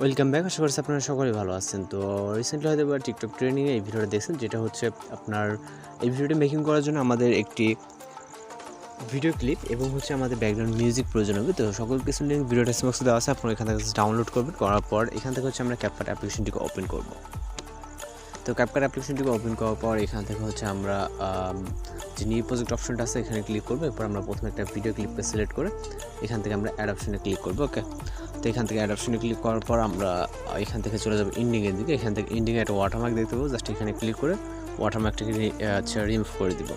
Welcome back. আশা করছি আপনারা সকলেই ভালো আছেন। তো রিসেন্টলি হয়তো বা টিকটক ট্রেন্ডিংয়ে এই ভিডিওটা দেখছেন, যেটা হচ্ছে আপনার এই ভিডিওটি মেকিং করার জন্য আমাদের একটি ভিডিও ক্লিপ এবং হচ্ছে আমাদের ব্যাকগ্রাউন্ড মিউজিক প্রয়োজন হবে। তো সকল কিছু লিঙ্ক ভিডিও ডেসক্রিপশনে দেওয়া আছে, আপনারা এখান থেকে ডাউনলোড করবেন। করার পর এখান থেকে হচ্ছে আমরা ক্যাপকাট অ্যাপ্লিকেশনটিকে ওপেন করব। তো ক্যাপকাট অ্যাপ্লিকেশনটিকে ওপেন করার পর এখান থেকে হচ্ছে আমরা যে নিউ প্রজেক্ট অপশনটা আছে এখানে ক্লিক করবো। এরপর আমরা প্রথমে একটা ভিডিও ক্লিপকে সিলেক্ট করে এখান থেকে আমরা অ্যাড অপশনে ক্লিক করবো। ওকে, তো এখান থেকে অ্যাড অপশনে ক্লিক করার পর আমরা এখান থেকে চলে যাবো এন্ডিংয়ের দিকে। এখান থেকে এন্ডিংয়ে একটা ওয়াটারমার্ক দেখতে পাবো, জাস্ট এখানে ক্লিক করে ওয়াটারমার্কটাকে রিমুভ করে দিব।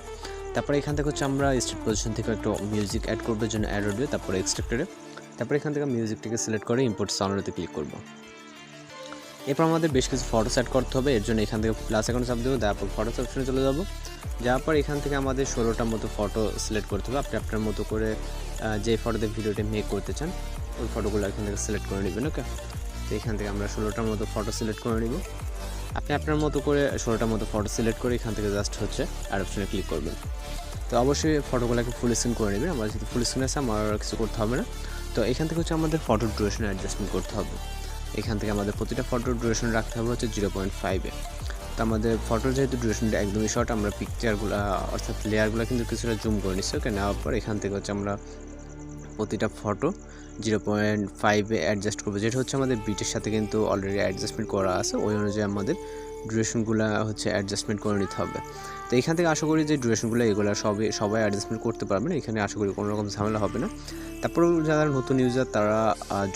তারপরে এখান থেকে হচ্ছে আমরা স্টার্ট পজিশন থেকে একটা মিউজিক অ্যাড করবার জন্য অ্যাড অডিও, তারপরে এক্সট্রাক্টরে, তারপরে এখান থেকে মিউজিকটিকে সিলেক্ট করে ইম্পোর্ট সাউন্ডে ক্লিক করবো। এরপর আমাদের বেশ কিছু ফটোস অ্যাড করতে হবে। এর জন্য এখান থেকে প্লাস আইকনে চাপ দেবো, তারপর ফটোস অপশনে চলে যাবো। যাওয়ার পর এখান থেকে আমাদের 16টার মতো ফটো সিলেক্ট করতে হবে। আপনি আপনার মতো করে যে ফটোতে ভিডিওটি মেক করতে চান ওই ফটোগুলো এখান থেকে সিলেক্ট করে নেবেন। ওকে, তো এখান থেকে আমরা 16টার মতো ফটো সিলেক্ট করে নিব। আপনি আপনার মতো করে 16টার মতো ফটো সিলেক্ট করে এখান থেকে জাস্ট হচ্ছে অ্যাড অপশনে ক্লিক করবেন। তো অবশ্যই ফটোগুলোকে ফুল স্ক্রিন করে নেবেন। আমরা যেহেতু ফুল স্ক্রিন আছে আমার কিছু করতে হবে না। তো এখান থেকে হচ্ছে আমাদের ফটোর ডিউরেশন অ্যাডজাস্টমেন্ট করতে হবে। এখান থেকে আমাদের প্রতিটা ফটোর ডিউরেশন রাখতে হবে হচ্ছে 0.5-এ। তো আমাদের ফটোর যেহেতু ডিউরেশনটা একদমই শর্ট, আমরা পিকচারগুলো অর্থাৎ লেয়ারগুলো কিন্তু কিছুটা জুম করে নিচ্ছি। ওকে, নেওয়ার পর এখান থেকে হচ্ছে আমরা প্রতিটা ফটো 0.5-এ অ্যাডজাস্ট করবো, যেটা হচ্ছে আমাদের বিটের সাথে কিন্তু অলরেডি অ্যাডজাস্টমেন্ট করা আছে। ওই অনুযায়ী আমাদের ডিউরেশনগুলো হচ্ছে অ্যাডজাস্টমেন্ট করে নিতে হবে। তো এখান থেকে আশা করি যে ডিউরেশনগুলো এগুলো সবাই অ্যাডজাস্টমেন্ট করতে পারবেন। এখানে আশা করি কোনো রকম ঝামেলা হবে না। তারপরেও যারা নতুন ইউজার তারা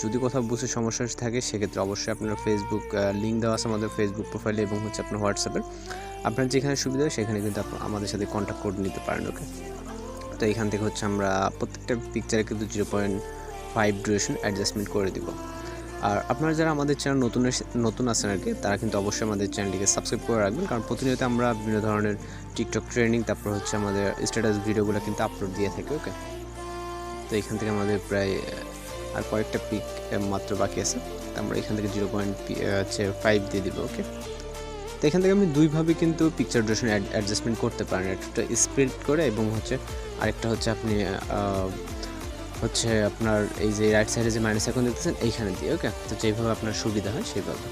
যদি কোথাও বুঝে সমস্যা থাকে সেক্ষেত্রে অবশ্যই আপনারা ফেসবুক লিঙ্ক দেওয়া আছে আমাদের ফেসবুক প্রোফাইলে এবং হচ্ছে আপনার হোয়াটসঅ্যাপের, আপনার যেখানে সুবিধা হয় সেখানে কিন্তু আমাদের সাথে কন্ট্যাক্ট করে নিতে পারেন। ওকে, তো এখান থেকে হচ্ছে আমরা প্রত্যেকটা পিকচারে কিন্তু 0.5 ডিউরেশন অ্যাডজাস্টমেন্ট করে দিব। আর আপনারা যারা আমাদের চ্যানেল নতুন আছেন আর কি, তারা কিন্তু অবশ্যই আমাদের চ্যানেলটিকে সাবস্ক্রাইব করে রাখবেন, কারণ প্রতিনিয়ত আমরা বিভিন্ন ধরনের টিকটক ট্রেন্ডিং তারপর হচ্ছে আমাদের স্ট্যাটাস ভিডিওগুলো কিন্তু আপলোড দিয়ে থাকি। ওকে, তো এখান থেকে আমাদের প্রায় আর কয়েকটা পিক মাত্র বাকি আছে। তো আমরা এখান থেকে 0.5 দিয়ে দিব। ওকে, তো এখান থেকে আপনি দুইভাবে কিন্তু পিকচার ডিউরেশন অ্যাডজাস্টমেন্ট করতে পারেন, একটা স্প্লিট করে এবং হচ্ছে আরেকটা হচ্ছে আপনি হচ্ছে আপনার এই যে রাইট সাইডে যে মাইনাস আইকন দেখতেছেন এইখানে দিয়ে। ওকে, তো যেভাবে আপনার সুবিধা হয় সেইভাবে।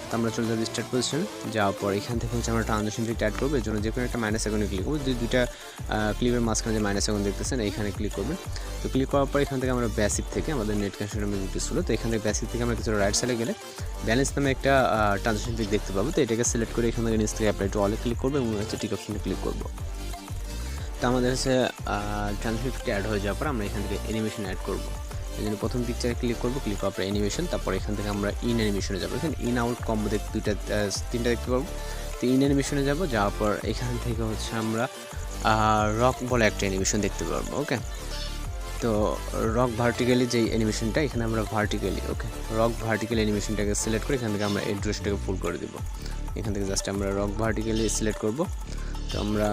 তো আমরা চলে যাবো স্টার্ট পজিশনে। যাওয়ার পর এখান থেকে হচ্ছে আমরা ট্রানজিশন পিকটা অ্যাড করবো। এর জন্য যে কোনো একটা মাইনাস আইকনে ক্লিক করবো। দুইটা ক্লিপের মাঝখানে যে মাইনাস আইকন দেখতেছেন এইখানে ক্লিক করবেন। তো ক্লিক করার পর এখান থেকে আমরা বেসিক থেকে আমাদের নেট কানেকশনের মিউজিক ছিল, তো এখান থেকে বেসিক থেকে আমরা কিছু রাইট সাইডে গেলে ব্যালেন্স নামে একটা ট্রানজিশন পিক দেখতে পাবো। তো এটাকে সিলেক্ট করে এখান থেকে নিচ থেকে অ্যাপ্লাই টু অলে ক্লিক করবো এবং হচ্ছে টিক অপশনে ক্লিক করবো। তো আমাদের হচ্ছে ট্রানজিশন পিকটা অ্যাড হয়ে যাওয়ার পর আমরা এখান থেকে অ্যানিমেশন অ্যাড করবো। এই জন্য প্রথম পিকচারে ক্লিক করবো, ক্লিক করার পর অ্যানিমেশন, তারপর এখান থেকে আমরা ইন অ্যানিমেশনে যাবো। এখানে ইন আউট কম্বো তিনটা দেখতে পাবো। তো ইন অ্যানিমেশনে যাবো, যাওয়ার পর এখান থেকে হচ্ছে আমরা রক বলে একটা অ্যানিমেশন দেখতে পারবো। ওকে, তো রক ভার্টিক্যালি যে অ্যানিমেশনটা এখানে আমরা ভার্টিক্যালি, ওকে, রক ভার্টিক্যাল অ্যানিমেশনটাকে সিলেক্ট করে এখান থেকে আমরা এই ডিউরেশনটাকে ফুল করে দেবো। এখান থেকে জাস্ট আমরা রক ভার্টিক্যালি সিলেক্ট করবো। তো আমরা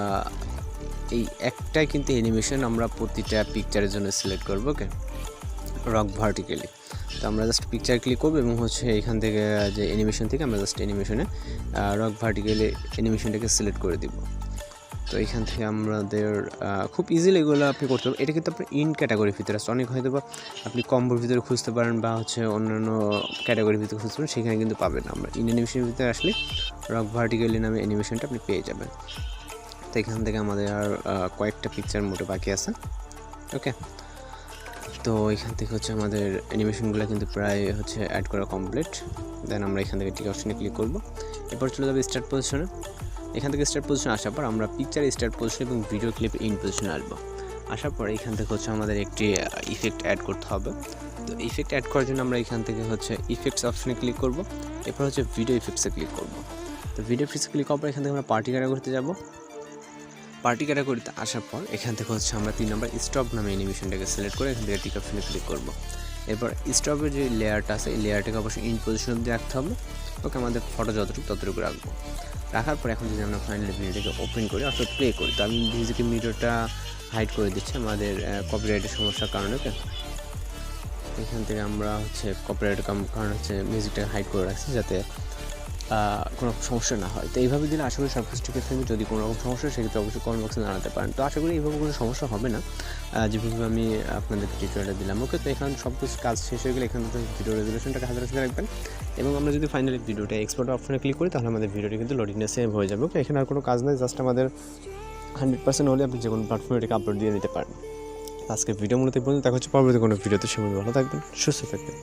এই একটাই কিন্তু অ্যানিমেশন আমরা প্রতিটা পিকচারের জন্য সিলেক্ট করবো। ওকে, রক ভার্টিক্যালি। তো আমরা জাস্ট পিকচার ক্লিক করবো এবং হচ্ছে এখান থেকে যে অ্যানিমেশন থেকে আমরা জাস্ট অ্যানিমেশনে রক ভার্টিক্যালি অ্যানিমেশনটাকে সিলেক্ট করে দিব। তো এখান থেকে আমাদের খুব ইজিলি এগুলো আপনি করতে পারবেন। এটা কিন্তু আপনার ইন ক্যাটাগরির ভিতরে আছে, অনেক হয়তো বা আপনি কম্বোর ভিতরে খুঁজতে পারেন বা হচ্ছে অন্যান্য ক্যাটাগরির ভিতরে খুঁজতে পারেন, সেখানে কিন্তু পাবেন। আমরা ইন অ্যানিমেশনের ভিতরে আসলে রক ভার্টিক্যালি নামে অ্যানিমেশনটা আপনি পেয়ে যাবেন। তো এখান থেকে আমাদের আর কয়েকটা পিকচার মোটে বাকি আছে। ওকে, তো এখান থেকে হচ্ছে আমাদের অ্যানিমেশনগুলো কিন্তু প্রায় হচ্ছে অ্যাড করা কমপ্লিট। দেন আমরা এখান থেকে টিক অপশনে ক্লিক করবো। এরপর চলে যাবে স্টার্ট পজিশনে। এখান থেকে স্টার্ট পজিশনে আসার পর আমরা পিকচার স্টার্ট পজিশন এবং ভিডিও ক্লিপ ইন পজিশনে আসবো। আসার পর এখান থেকে হচ্ছে আমাদের একটি ইফেক্ট অ্যাড করতে হবে। তো ইফেক্ট অ্যাড করার জন্য আমরা এখান থেকে হচ্ছে ইফেক্টস অপশনে ক্লিক করব। এরপর হচ্ছে ভিডিও ইফেক্টসে ক্লিক করব। তো ভিডিও ইফেক্টসে ক্লিক করার পর এখান থেকে আমরা পার্টি ক্যাটাগরিতে যাব। পার্টি ক্যাটাগরিতে আসার পর এখান থেকে হচ্ছে আমরা 3 নম্বর স্টপ নামে অ্যানিমেশনটাকে সিলেক্ট করে এখান থেকে টিক অপশনে ক্লিক করব। এরপর স্টপের যে লেয়ারটা আছে এই লেয়ারটাকে অবশ্যই ইন পজিশন অবধি রাখতে হবে। ওকে, আমাদের ফটো ততটুকু রাখবো। রাখার পর এখন যদি আমরা ফাইনালি ভিডিওটাকে ওপেন করি অর্থাৎ প্লে করি, তো আমি মিউজিকের ভিডিওটা হাইড করে দিচ্ছি আমাদের কপিরাইটের সমস্যার কারণে। ওকে, এখান থেকে আমরা হচ্ছে কপিরাইটের কারণে হচ্ছে মিউজিকটা হাইড করে রাখছি যাতে কোনো সমস্যা না হয়। তো এইভাবে দিলে আশা করি সব কিছু ঠিক থাকবে। যদি কোনো রকম সমস্যা হয় সেক্ষেত্রে অবশ্যই কমেন্ট বক্সে জানাতে পারেন। তো আশা করি এইভাবে কোনো সমস্যা হবে না, যেভাবে আমি আপনাদেরকে টিউটোরিয়ালটা দিলাম। ওকে, তো এখানে সব কিছু কাজ শেষ হয়ে গেলে এখানে ভিডিও রেজুলেশনটাকে 1000 রাখবেন এবং আমরা যদি ফাইনালি ভিডিওটা এক্সপোর্ট অপশনে ক্লিক করি তাহলে আমাদের ভিডিওটি কিন্তু লোডিংয়ে সেভ হয়ে যাবে। ওকে, এখানে আর কোনো কাজ নেই, জাস্ট আমাদের 100% হলে আপনি যে কোনো প্ল্যাটফর্মে এটাকে আপলোড দিয়ে নিতে পারেন। আজকে ভিডিও মূলত এই পর্যন্ত, দেখা হচ্ছে পরবর্তী কোনো ভিডিওতে। সে ভালো থাকবেন, সুস্থ থাকবেন।